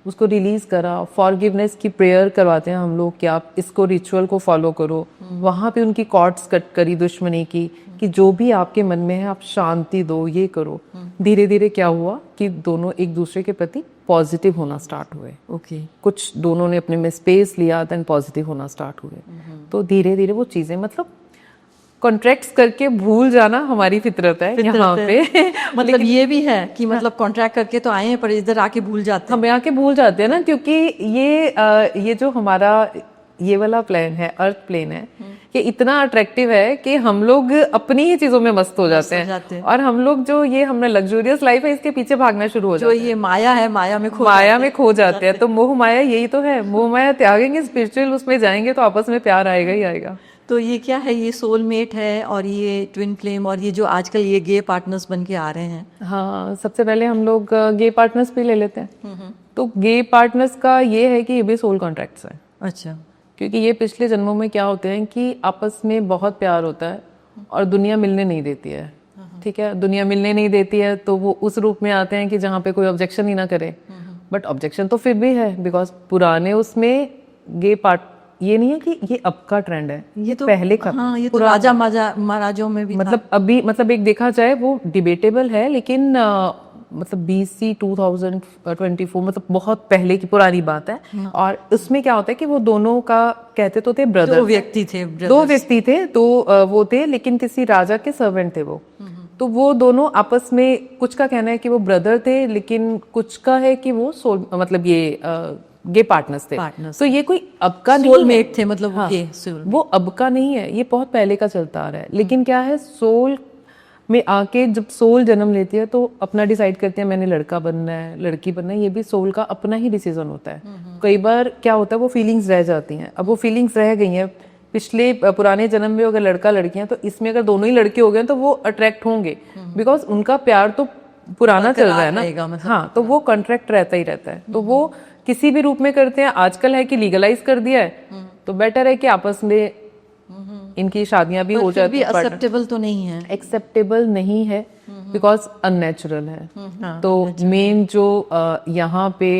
Speaker 1: उसको रिलीज करा, फॉरगिवनेस की प्रेयर करवाते हैं हम लोग कि आप इसको रिचुअल को फॉलो करो, वहां पे उनकी कॉर्ड्स कट करी दुश्मनी की, कि जो भी आपके मन में है आप शांति दो, ये करो। धीरे धीरे क्या हुआ कि दोनों एक दूसरे के प्रति पॉजिटिव होना स्टार्ट हुए।
Speaker 2: ओके,
Speaker 1: कुछ दोनों ने अपने में स्पेस लिया, देन पॉजिटिव होना स्टार्ट हुए। तो धीरे धीरे वो चीजें मतलब कॉन्ट्रैक्ट्स करके भूल जाना हमारी फितरत है यहाँ पे।
Speaker 2: मतलब ये भी है कि मतलब कॉन्ट्रैक्ट करके तो आए हैं पर इधर आके भूल जाते हैं।
Speaker 1: हमें आके भूल जाते हैं ना, क्योंकि ये जो हमारा ये वाला प्लेन है, अर्थ प्लेन है, कि इतना अट्रैक्टिव है कि हम लोग अपनी ही चीजों में मस्त हो जाते हैं। और हम लोग जो ये हमने लग्जूरियस लाइफ है इसके पीछे भागना शुरू हो जाते हैं।
Speaker 2: जो ये माया है, माया में
Speaker 1: खो जाते हैं। तो मोह माया यही तो है, मोह माया त्यागेंगे, स्पिरिचुअल उसमें जाएंगे तो आपस में प्यार आएगा ही आएगा।
Speaker 2: तो ये क्या है, ये सोलमेट है और ये ट्विन फ्लेम और ये जो आजकल ये गे पार्टनर्स बन के आ रहे हैं।
Speaker 1: हाँ, सबसे पहले हम लोग गे पार्टनर्स भी ले लेते हैं। तो गे पार्टनर्स का ये है कि ये भी सोल कॉन्ट्रैक्ट्स है।
Speaker 2: अच्छा,
Speaker 1: क्योंकि ये पिछले जन्मों में क्या होते हैं कि आपस में बहुत प्यार होता है और दुनिया मिलने नहीं देती है, ठीक है। दुनिया मिलने नहीं देती है तो वो उस रूप में आते हैं कि जहाँ पे कोई ऑब्जेक्शन ही ना करे। बट ऑब्जेक्शन तो फिर भी है, बिकॉज पुराने उसमें गे पार्ट, ये नहीं है कि ये अब का ट्रेंड है, ये तो पहले का।
Speaker 2: हाँ, ये तो राजा महाराजों में भी
Speaker 1: मतलब अभी मतलब एक देखा जाए वो डिबेटेबल है, लेकिन मतलब BC 2024 मतलब बहुत पहले की पुरानी बात है। और उसमें क्या होता है कि वो दोनों का कहते तो थे ब्रदर,
Speaker 2: दो व्यक्ति थे,
Speaker 1: तो वो थे, लेकिन किसी राजा के सर्वेंट थे वो। तो वो दोनों आपस में, कुछ का कहना है कि वो ब्रदर थे, लेकिन कुछ का है कि वो सोल मतलब ये गे पार्टनर्स थे। तो ये कोई अब का नहीं,
Speaker 2: सोलमेट थे मतलब।
Speaker 1: हाँ, वो अब का नहीं है, ये बहुत पहले का चलता आ रहा है। लेकिन क्या है, सोल में आके जब सोल जन्म लेती है तो अपना डिसाइड करते हैं मैंने लड़का बनना है, लड़की बनना है, ये भी सोल का अपना ही डिसीजन होता है। कई बार क्या होता है वो फीलिंग्स रह जाती हैं। अब वो फीलिंग्स रह गई हैं पिछले पुराने जन्म में, अगर लड़का लड़कियां, तो इसमें अगर दोनों ही लड़के हो गए तो वो अट्रैक्ट होंगे, बिकॉज उनका प्यार तो पुराना चल रहा है ना।
Speaker 2: मतलब।
Speaker 1: हाँ, तो वो कॉन्ट्रैक्ट रहता ही रहता है। तो वो किसी भी रूप में करते हैं। आजकल है कि लीगलाइज कर दिया है, तो बेटर है कि आपस में इनकी शादियां भी हो जाती है।
Speaker 2: एक्सेप्टेबल तो नहीं है,
Speaker 1: एक्सेप्टेबल नहीं है बिकॉज अननेचुरल है। तो मेन जो यहाँ पे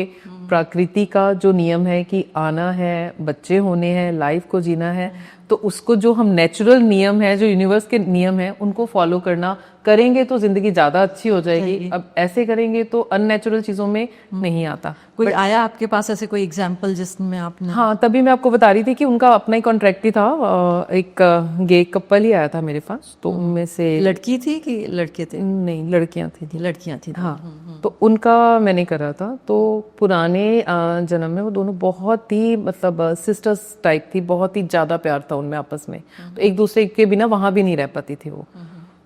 Speaker 1: प्रकृति का जो नियम है कि आना है, बच्चे होने हैं, लाइफ को जीना है, तो उसको जो हम नेचुरल नियम है, जो यूनिवर्स के नियम है, उनको फॉलो करना करेंगे तो जिंदगी ज्यादा अच्छी हो जाएगी। अब ऐसे करेंगे तो अननेचुरल चीजों में नहीं आता।
Speaker 2: कोई आया आपके पास ऐसे कोई एग्जांपल जिसमें आपने?
Speaker 1: हाँ, तभी मैं आपको बता रही थी कि उनका अपना ही कॉन्ट्रैक्ट ही था। एक गे कपल ही आया था मेरे पास, तो उनमें से
Speaker 2: लड़की थी कि लड़के थे?
Speaker 1: नहीं, लड़कियां थी।
Speaker 2: लड़कियां थी।
Speaker 1: हाँ, तो उनका मैंने करा था। तो पुराने जन्म में वो दोनों बहुत ही मतलब सिस्टर्स टाइप थी, बहुत ही ज्यादा प्यार था उनमें आपस में। तो एक दूसरे के बिना वहां भी नहीं रह पाती थी वो।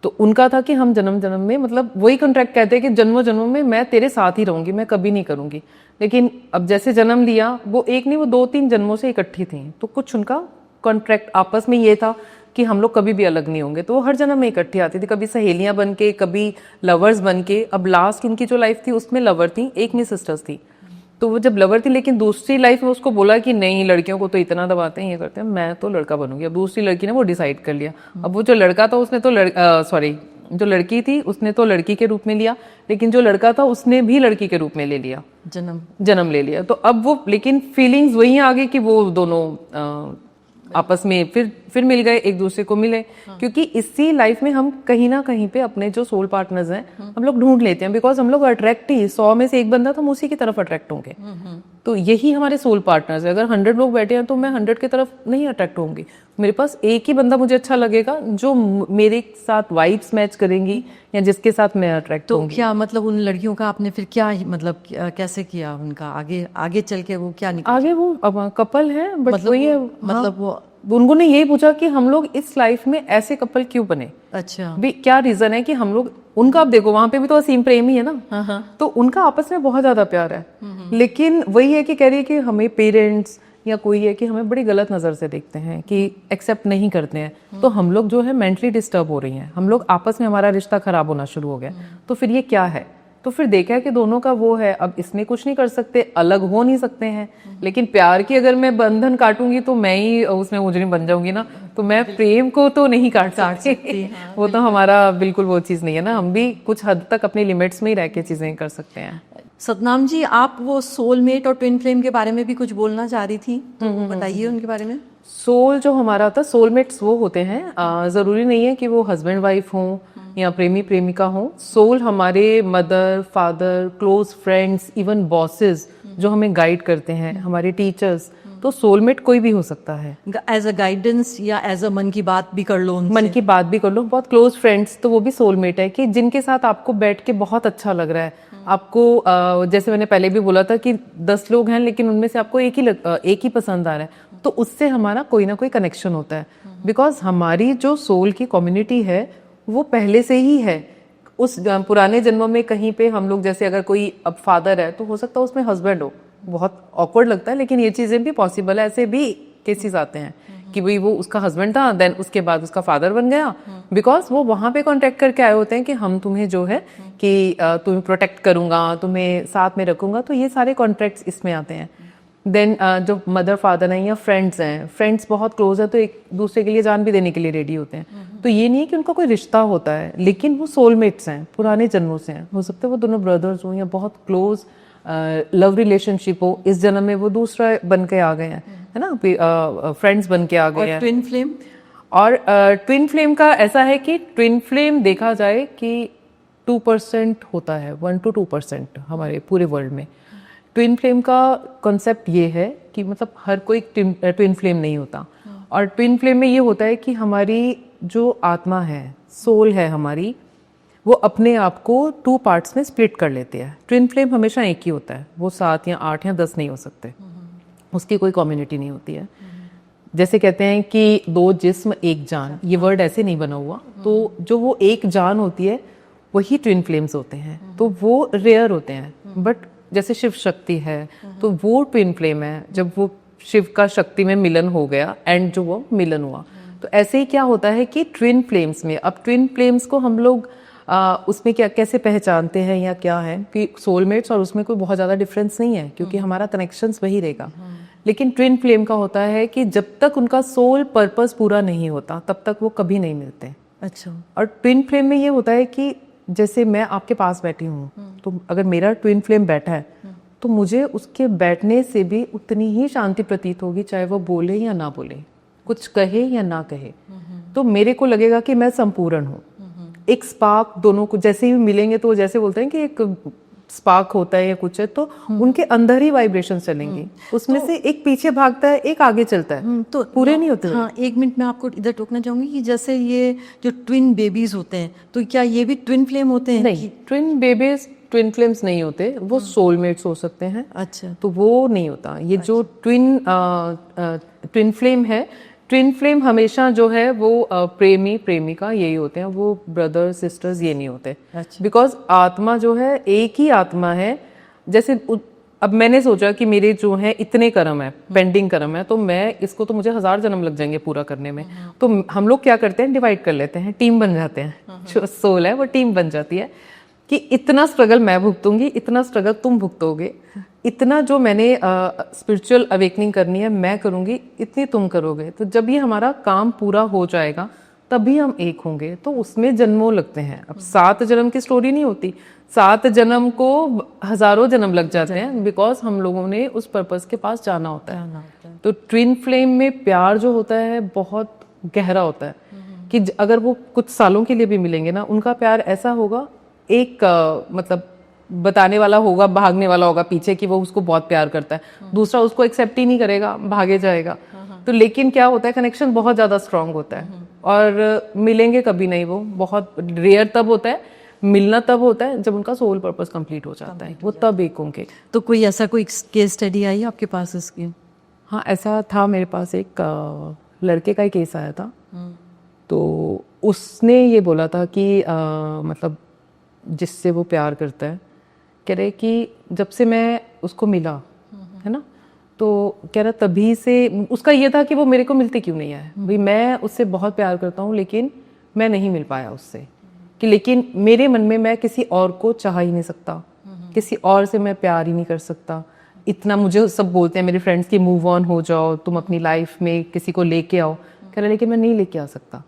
Speaker 1: तो उनका था कि हम जन्म जन्म में, मतलब वही कॉन्ट्रैक्ट कहते हैं कि जन्मों जन्मों में मैं तेरे साथ ही रहूंगी, मैं कभी नहीं करूंगी। लेकिन अब जैसे जन्म लिया, वो एक नहीं वो 2-3 जन्मों से इकट्ठी थी। तो कुछ उनका कॉन्ट्रैक्ट आपस में ये था कि हम लोग कभी भी अलग नहीं होंगे, तो वो हर जन्म में इकट्ठी आती थी, कभी सहेलियां बन के, कभी लवर्स बन के। अब लास्ट उनकी जो लाइफ थी उसमें लवर थी, एक में सिस्टर्स थी। तो वो जब लवर थी, लेकिन दूसरी लाइफ में उसको बोला कि नहीं, लड़कियों को तो इतना दबाते हैं, ये करते हैं, मैं तो लड़का बनूंगी। अब दूसरी लड़की ने वो डिसाइड कर लिया। अब वो जो लड़का था उसने तो जो लड़की थी उसने तो लड़की के रूप में लिया, लेकिन जो लड़का था उसने भी लड़की के रूप में ले लिया, जन्म ले लिया। तो अब वो, लेकिन फीलिंग्स वही आ गई कि वो दोनों आपस में फिर मिल गए, एक दूसरे को मिले। क्योंकि इसी लाइफ में हम कहीं ना कहीं पे अपने जो सोल पार्टनर्स हैं हम लोग ढूंढ लेते हैं, बिकॉज हम लोग अट्रैक्ट ही 100 में से एक बंदा तो हम उसी की तरफ अट्रैक्ट होंगे। तो यही हमारे सोल पार्टनर्स है। अगर 100 लोग बैठे हैं तो मैं 100 की तरफ नहीं अट्रैक्ट होंगी। मेरे पास एक ही बंदा मुझे अच्छा लगेगा जो मेरे साथ वाइब्स मैच करेंगी या जिसके साथ मैं अट्रैक्ट
Speaker 2: तो
Speaker 1: होंगी।
Speaker 2: क्या मतलब उन लड़कियों का आपने फिर क्या मतलब कैसे किया, उनका आगे चल के वो क्या निकला?
Speaker 1: आगे वो अब कपल है, बट
Speaker 2: मतलब
Speaker 1: वही है,
Speaker 2: मतलब वो
Speaker 1: उन्होंने यही पूछा कि हम लोग इस लाइफ में ऐसे कपल क्यों बने,
Speaker 2: अच्छा
Speaker 1: भी क्या रीजन है कि हम लोग उनका। आप देखो वहां पे भी तो असीम प्रेम ही है ना, तो उनका आपस में बहुत ज्यादा प्यार है, लेकिन वही है कि कह रही है कि हमें पेरेंट्स या कोई है कि हमें बड़ी गलत नजर से देखते हैं, कि एक्सेप्ट नहीं करते हैं। तो हम लोग जो है मेंटली डिस्टर्ब हो रही हैं, हम लोग आपस में, हमारा रिश्ता खराब होना शुरू हो गया। तो फिर ये क्या है? तो फिर देखा है कि दोनों का वो है, अब इसमें कुछ नहीं कर सकते, अलग हो नहीं सकते हैं, लेकिन प्यार की अगर मैं बंधन काटूंगी तो मैं ही उसमें मुजरिम बन जाऊंगी ना। तो मैं प्रेम को तो नहीं काट सकती, वो तो हमारा बिल्कुल वो चीज नहीं है ना। हम भी कुछ हद तक अपनी लिमिट्स में ही रह के चीजें कर सकते हैं।
Speaker 2: सतनाम जी, आप वो सोलमेट और ट्विन फ्लेम के बारे में भी कुछ बोलना चाह रही थी, तो बताइए उनके बारे में।
Speaker 1: सोल जो हमारा होता है, सोलमेट्स वो होते हैं, जरूरी नहीं है कि वो हस्बैंड वाइफ हों या प्रेमी प्रेमिका हों। सोल हमारे mother, father, close friends, even bosses जो हमें गाइड करते हैं, हमारे टीचर्स। तो सोलमेट कोई भी हो सकता है,
Speaker 2: एज अ गाइडेंस या एज अ मन की बात भी कर लो उनसे।
Speaker 1: मन की बात भी कर लो। बहुत क्लोज फ्रेंड्स तो वो भी सोलमेट है, कि जिनके साथ आपको बैठ के बहुत अच्छा लग रहा है। आपको जैसे मैंने पहले भी बोला था कि 10 लोग हैं लेकिन उनमें से आपको एक ही पसंद आ रहा है, तो उससे हमारा कोई ना कोई कनेक्शन होता है। बिकॉज हमारी जो सोल की कम्युनिटी है वो पहले से ही है। उस पुराने जन्मों में कहीं पे हम लोग, जैसे अगर कोई अब फादर है तो हो सकता है उसमें हस्बैंड हो, बहुत ऑकवर्ड लगता है, लेकिन ये चीजें भी पॉसिबल है। ऐसे भी केसेस आते हैं कि भाई वो उसका हस्बैंड था, देन उसके बाद उसका फादर बन गया, बिकॉज वो वहां पे कॉन्टेक्ट करके आए होते हैं कि हम तुम्हें जो है कि तुम्हें प्रोटेक्ट करूंगा, तुम्हें साथ में रखूंगा। तो ये सारे कॉन्ट्रैक्ट्स इसमें आते हैं। देन जो मदर फादर हैं या फ्रेंड्स हैं, फ्रेंड्स बहुत क्लोज है तो एक दूसरे के लिए जान भी देने के लिए रेडी होते हैं। तो ये नहीं है कि उनका कोई रिश्ता होता है, लेकिन वो सोलमेट्स हैं, पुराने जन्मों से हैं। हो सकता है वो दोनों ब्रदर्स हों या बहुत क्लोज लव रिलेशनशिप हो, इस जन्म में वो दूसरा बन के आ गए हैं, है ना, फ्रेंड्स बन के आ गए हैं।
Speaker 2: ट्विन फ्लेम,
Speaker 1: और ट्विन फ्लेम का ऐसा है कि ट्विन फ्लेम देखा जाए कि 2% होता है, 1 to 2% हमारे पूरे वर्ल्ड में। ट्विन फ्लेम का कॉन्सेप्ट ये है कि मतलब हर कोई ट्विन फ्लेम नहीं होता। और ट्विन फ्लेम में ये होता है कि हमारी जो आत्मा है, सोल है हमारी, वो अपने आप को 2 पार्ट्स में स्प्लिट कर लेते हैं। ट्विन फ्लेम हमेशा एक ही होता है, वो 7 या 8 या 10 नहीं हो सकते, उसकी कोई कम्युनिटी नहीं होती है। जैसे कहते हैं कि 2 जिस्म 1 जान, ये वर्ड ऐसे नहीं बना हुआ। तो जो वो एक जान होती है वही ट्विन फ्लेम्स होते हैं, तो वो रेयर होते हैं। बट जैसे शिव शक्ति है तो वो ट्विन फ्लेम है, जब वो शिव का शक्ति में मिलन हो गया एंड जो वो मिलन हुआ। तो ऐसे ही क्या होता है कि ट्विन फ्लेम्स में, अब ट्विन फ्लेम्स को हम लोग उसमें क्या कैसे पहचानते हैं या क्या है कि सोलमेट्स और उसमें कोई बहुत ज़्यादा डिफरेंस नहीं है, क्योंकि हमारा कनेक्शंस वही रहेगा। लेकिन ट्विन फ्लेम का होता है कि जब तक उनका सोल पर्पस पूरा नहीं होता तब तक वो कभी नहीं मिलते।
Speaker 2: अच्छा।
Speaker 1: और ट्विन फ्लेम में ये होता है कि जैसे मैं आपके पास बैठी हूँ, तो अगर मेरा ट्विन फ्लेम बैठा है तो मुझे उसके बैठने से भी उतनी ही शांति प्रतीत होगी, चाहे वो बोले या ना बोले, कुछ कहे या ना कहे। तो मेरे को लगेगा कि मैं संपूर्ण हूँ। एक स्पार्क, दोनों को जैसे ही मिलेंगे तो जैसे बोलते हैं कि एक स्पार्क होता है या कुछ है, तो उनके अंदर ही वाइब्रेशन चलेंगी। उसमें से एक पीछे भागता है, एक आगे चलता है, तो पूरे नहीं होते।
Speaker 2: हाँ, 1 मिनट में आपको इधर टोकना चाहूंगी कि जैसे ये जो ट्विन बेबीज होते हैं, तो क्या ये भी ट्विन फ्लेम होते हैं?
Speaker 1: नहीं, ट्विन बेबीज ट्विन फ्लेम्स नहीं होते, वो सोलमेट्स हो सकते हैं।
Speaker 2: अच्छा।
Speaker 1: तो वो नहीं होता। ये जो ट्विन फ्लेम है, ट्विन फ्लेम हमेशा जो है वो प्रेमी प्रेमिका यही होते हैं, वो ब्रदर सिस्टर्स ये नहीं होते।
Speaker 2: अच्छा।
Speaker 1: बिकॉज आत्मा जो है एक ही आत्मा है। जैसे अब मैंने सोचा कि मेरे जो है इतने कर्म है, पेंडिंग कर्म है, तो मैं इसको तो मुझे 1000 जन्म लग जाएंगे पूरा करने में। तो हम लोग क्या करते हैं, डिवाइड कर लेते हैं, टीम बन जाते हैं। जो सोल है वो टीम बन जाती है कि इतना स्ट्रगल मैं भुगतूंगी, इतना स्ट्रगल तुम भुगतोगे, इतना जो मैंने स्पिरिचुअल अवेकनिंग करनी है मैं करूंगी, इतनी तुम करोगे। तो जब ये हमारा काम पूरा हो जाएगा तभी हम एक होंगे। तो उसमें जन्मों लगते हैं। अब 7 जन्म की स्टोरी नहीं होती, 7 जन्म को हजारों जन्म लग जाते हैं, बिकॉज हम लोगों ने उस पर्पस के पास जाना होता है। तो ट्विन फ्लेम में प्यार जो होता है बहुत गहरा होता है कि अगर वो कुछ सालों के लिए भी मिलेंगे ना, उनका प्यार ऐसा होगा, एक मतलब बताने वाला होगा, भागने वाला होगा पीछे कि वो उसको बहुत प्यार करता है, दूसरा उसको एक्सेप्ट ही नहीं करेगा, भागे जाएगा। तो लेकिन क्या होता है, कनेक्शन बहुत ज्यादा स्ट्रांग होता है और मिलेंगे कभी नहीं, वो बहुत रेयर तब होता है। मिलना तब होता है जब उनका सोल पर्पस कंप्लीट हो जाता है, वो तब एक होंगे।
Speaker 2: तो कोई ऐसा कोई केस स्टडी आई आपके पास इसकी?
Speaker 1: हाँ, ऐसा था मेरे पास एक लड़के का ही केस आया था। तो उसने ये बोला था कि मतलब जिससे वो प्यार करता है, कह रहे कि जब से मैं उसको मिला है ना, तो कह रहा तभी से उसका ये था कि वो मेरे को मिलते क्यों नहीं है भाई, मैं उससे बहुत प्यार करता हूँ लेकिन मैं नहीं मिल पाया उससे, कि लेकिन मेरे मन में मैं किसी और को चाह ही नहीं सकता, किसी और से मैं प्यार ही नहीं कर सकता। इतना मुझे सब बोलते हैं मेरे फ्रेंड्स की, मूव ऑन हो जाओ, तुम अपनी लाइफ में किसी को लेके आओ। कह रहा लेकिन मैं नहीं लेके आ सकता,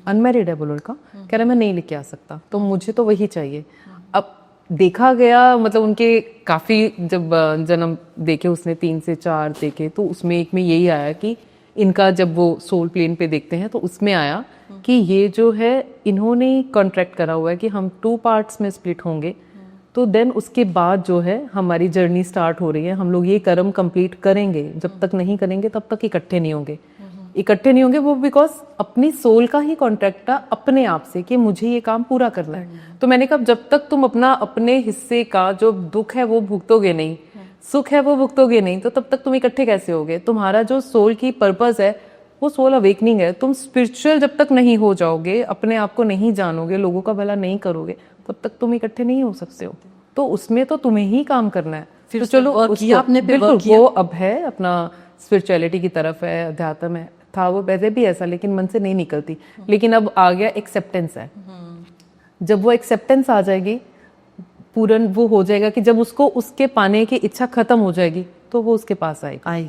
Speaker 1: अनमैरिड है वो लड़का, कह रहा मैं नहीं लेके आ सकता, तो मुझे तो वही चाहिए। अब देखा गया, मतलब उनके काफ़ी जब जन्म देखे उसने, 3 से 4 देखे, तो उसमें एक में यही आया कि इनका जब वो सोल प्लेन पे देखते हैं तो उसमें आया कि ये जो है इन्होंने कॉन्ट्रैक्ट करा हुआ है कि हम 2 पार्ट्स में स्प्लिट होंगे। तो देन उसके बाद जो है हमारी जर्नी स्टार्ट हो रही है, हम लोग ये कर्म कंप्लीट करेंगे, जब तक नहीं करेंगे तब तक इकट्ठे नहीं होंगे। इकट्ठे नहीं होंगे वो बिकॉज अपनी सोल का ही कॉन्ट्रैक्ट था अपने आप से कि मुझे ये काम पूरा करना है। तो मैंने कहा जब तक तुम अपना अपने हिस्से का जो दुख है वो भुगतोगे नहीं, सुख है वो भुगतोगे नहीं, तो तब तक तुम इकट्ठे कैसे होगे। तुम्हारा जो सोल की पर्पस है वो सोल अवेकनिंग है। तुम स्पिरिचुअल जब तक नहीं हो जाओगे, अपने आप को नहीं जानोगे, लोगों का भला नहीं करोगे, तब तक तुम इकट्ठे नहीं हो सकते हो। तो उसमें तो तुम्हें ही काम करना है। फिर तो चलो
Speaker 2: आपने
Speaker 1: बिल्कुल वो अब है अपना स्पिरिचुअलिटी की तरफ है, अध्यात्म है, था वो पहले भी ऐसा लेकिन मन से नहीं निकलती। लेकिन अब आ गया एक्सेप्टेंस है। जब वो एक्सेप्टेंस आ जाएगी, पूर्ण वो हो जाएगा कि जब उसको उसके पाने की इच्छा खत्म हो जाएगी तो वो उसके पास आएगी,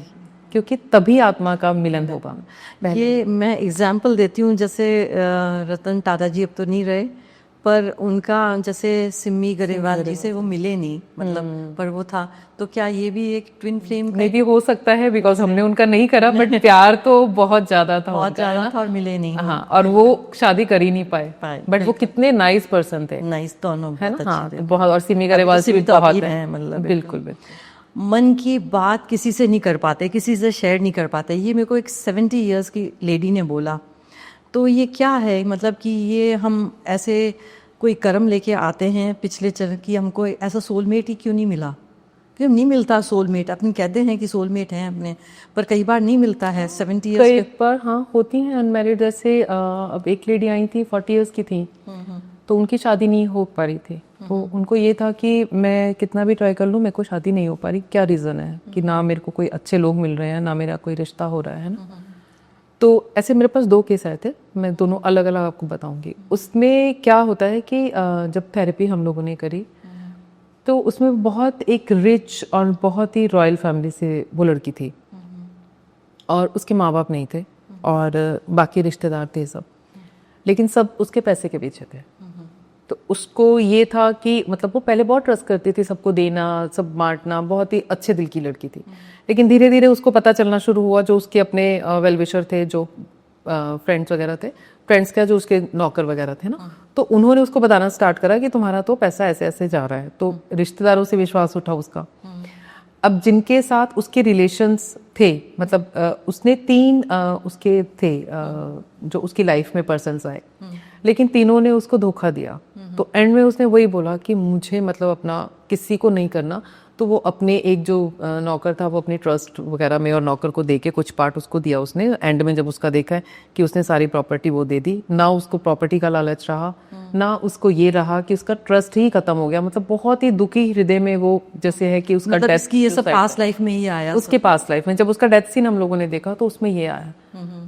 Speaker 1: क्योंकि तभी आत्मा का मिलन होगा।
Speaker 2: ये मैं एग्जाम्पल देती हूँ, जैसे रतन टाटा जी अब तो नहीं रहे, पर उनका जैसे सिमी गरेवाल जी से वो मिले नहीं, मतलब पर वो था, तो क्या ये भी एक ट्विन फ्लेम
Speaker 1: मे भी हो सकता है, बिकॉज हमने उनका नहीं करा, बट प्यार तो बहुत ज्यादा था,
Speaker 2: बहुत ज्यादा था और मिले नहीं।
Speaker 1: हाँ, और वो शादी कर ही नहीं पाए, बट वो कितने नाइस पर्सन थे,
Speaker 2: नाइस दोनों
Speaker 1: है ना। हाँ, बहुत, और सिमी गरेवाल से भी बहुत है, मतलब बिल्कुल बिल्कुल।
Speaker 2: मन की बात किसी से नहीं कर पाते, किसी से शेयर नहीं कर पाते, ये मेरे को एक 70 इयर्स की लेडी ने बोला। तो ये क्या है, मतलब कि ये हम ऐसे कोई कर्म लेके आते हैं पिछले चरण की, हमको ऐसा सोलमेट ही क्यों नहीं मिला, क्यों नहीं मिलता सोलमेट। अपन कहते हैं कि सोलमेट हैं अपने, पर कई बार नहीं मिलता है 70 इयर्स
Speaker 1: कई बार हाँ होती हैं अनमैरिड। जैसे अब एक लेडी आई थी 40 इयर्स की थी, तो उनकी शादी नहीं हो पा रही थी। तो उनको ये था कि मैं कितना भी ट्राई कर लूँ, मेरे को शादी नहीं हो पा रही, क्या रीज़न है कि ना मेरे को कोई अच्छे लोग मिल रहे हैं, ना मेरा कोई रिश्ता हो रहा है ना। तो ऐसे मेरे पास 2 केस आए थे, मैं दोनों अलग अलग आपको बताऊंगी। उसमें क्या होता है कि जब थेरेपी हम लोगों ने करी तो उसमें बहुत एक रिच और बहुत ही रॉयल फैमिली से वो लड़की थी, और उसके माँ बाप नहीं थे और बाकी रिश्तेदार थे सब, लेकिन सब उसके पैसे के पीछे थे। तो उसको ये था कि मतलब वो पहले बहुत ट्रस्ट करती थी, सबको देना, सब बांटना, बहुत ही अच्छे दिल की लड़की थी। लेकिन धीरे धीरे उसको पता चलना शुरू हुआ, जो उसके अपने वेल विशर थे, जो फ्रेंड्स वगैरह थे, फ्रेंड्स क्या जो उसके नौकर वगैरह थे ना, तो उन्होंने उसको बताना स्टार्ट करा कि तुम्हारा तो पैसा ऐसे ऐसे जा रहा है। तो रिश्तेदारों से विश्वास उठा उसका। अब जिनके साथ उसके रिलेशंस थे, मतलब उसने 3 उसके थे जो उसकी लाइफ में पर्सन्स आए, लेकिन तीनों ने उसको धोखा दिया। तो एंड में उसने वही बोला कि मुझे मतलब अपना किसी को नहीं करना, तो वो अपने एक जो नौकर था वो अपने ट्रस्ट वगैरह में और नौकर को दे के कुछ पार्ट उसको दिया उसने। एंड में जब उसका देखा है कि उसने सारी प्रॉपर्टी वो दे दी, ना उसको प्रॉपर्टी का लालच रहा, ना उसको ये रहा कि उसका ट्रस्ट ही खत्म हो गया। मतलब बहुत ही दुखी हृदय में वो जैसे है कि उसका
Speaker 2: मतलब
Speaker 1: डेथ
Speaker 2: इसकी ये सब पास्ट लाइफ में ही आया।
Speaker 1: उसके पास लाइफ में जब उसका डेथ सीन हम लोगों ने देखा तो उसमें ये आया।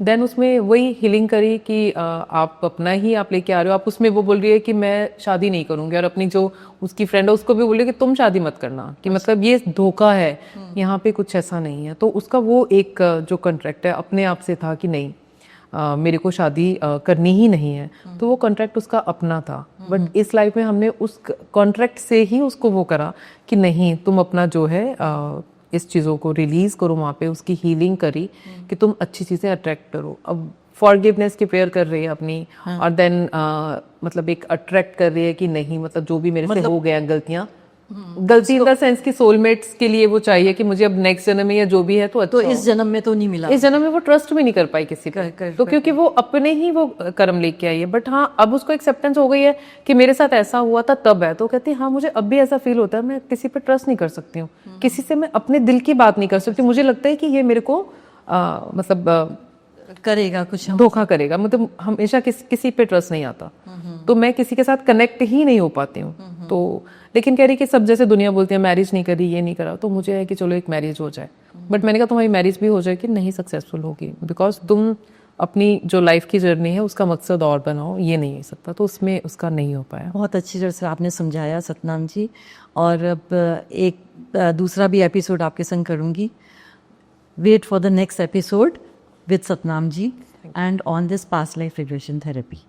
Speaker 1: देन उसमें वही हीलिंग करी कि आप अपना ही आप लेके आ रहे हो। आप उसमें वो बोल रही है कि मैं शादी नहीं करूंगी, और अपनी जो उसकी फ्रेंड है उसको भी बोल रही है कि तुम शादी मत करना, कि मतलब ये धोखा है, यहाँ पे कुछ ऐसा नहीं है। तो उसका वो एक जो कॉन्ट्रैक्ट है अपने आप से था कि नहीं मेरे को शादी करनी ही नहीं है। तो वो कॉन्ट्रैक्ट उसका अपना था। बट इस लाइफ में हमने उस कॉन्ट्रैक्ट से ही उसको वो करा कि नहीं तुम अपना जो है इस चीज़ों को रिलीज करो, वहाँ पे उसकी हीलिंग करी कि तुम अच्छी चीज़ें अट्रैक्ट करो। अब फॉरगिवनेस की प्रेयर कर रही है अपनी, और देन मतलब एक अट्रैक्ट कर रही है कि नहीं मतलब जो भी मेरे से हो गया गलतियाँ, गलती इन द सेंस कि सोलमेट्स के लिए वो चाहिए कि मुझे अब नेक्स्ट जन्म में या जो भी है तो अच्छा
Speaker 2: तो इस जन्म में तो नहीं मिला,
Speaker 1: इस जन्म में वो ट्रस्ट भी नहीं कर पाई किसी पे, तो क्योंकि वो अपने ही वो कर्म लेके आई है। बट हाँ अब उसको एक्सेप्टेंस हो गई है कि मेरे साथ ऐसा हुआ था तब है, तो कहती है हाँ मुझे अब भी ऐसा फील होता है, मैं किसी पे ट्रस्ट नहीं कर सकती हूँ, किसी से मैं अपने दिल की बात नहीं कर सकती। मुझे लगता है कि ये मेरे को मतलब
Speaker 2: करेगा कुछ
Speaker 1: धोखा करेगा, मतलब हमेशा किसी पे ट्रस्ट नहीं आता, तो मैं किसी के साथ कनेक्ट ही नहीं हो पाती हूँ। तो लेकिन कह रही कि सब जैसे दुनिया बोलती है मैरिज नहीं करी ये नहीं करा, तो मुझे है कि चलो एक मैरिज हो जाए। बट मैंने कहा तुम्हारी मैरिज भी हो जाए कि नहीं सक्सेसफुल होगी, बिकॉज तुम अपनी जो लाइफ की जर्नी है उसका मकसद और बनाओ, ये नहीं हो सकता, तो उसमें उसका नहीं हो पाया।
Speaker 2: बहुत अच्छी तरह से आपने समझाया सतनाम जी। और अब एक दूसरा भी एपिसोड आपके संग करूँगी। Wait for the next episode with Satnam ji and on this past life regression therapy.